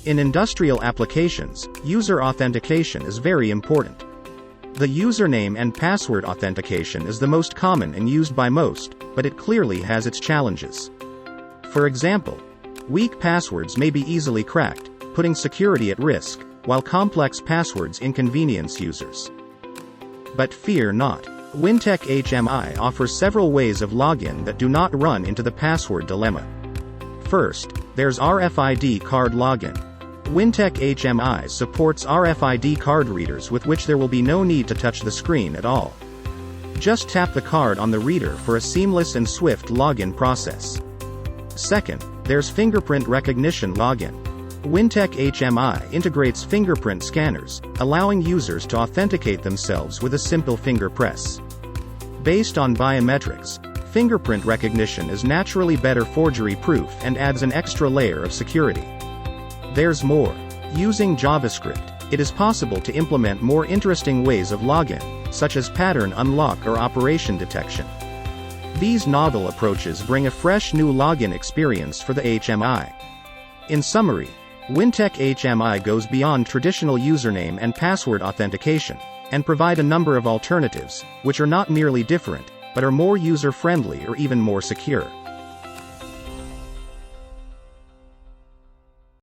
In industrial applications, user authentication is very important. The username and password authentication is the most common and used by most, but it clearly has its challenges. For example, weak passwords may be easily cracked, putting security at risk, while complex passwords inconvenience users. But fear not. Weintek HMI offers several ways of login that do not run into the password dilemma. First, there's RFID card login. Weintek HMI supports RFID card readers with which there will be no need to touch the screen at all. Just tap the card on the reader for a seamless and swift login process. Second, there's fingerprint recognition login. Weintek HMI integrates fingerprint scanners, allowing users to authenticate themselves with a simple finger press. Based on biometrics, fingerprint recognition is naturally better forgery-proof and adds an extra layer of security. There's more. Using JavaScript, it is possible to implement more interesting ways of login, such as pattern unlock or operation detection. These novel approaches bring a fresh new login experience for the HMI. In summary, Weintek HMI goes beyond traditional username and password authentication, and provide a number of alternatives, which are not merely different, but are more user-friendly or even more secure.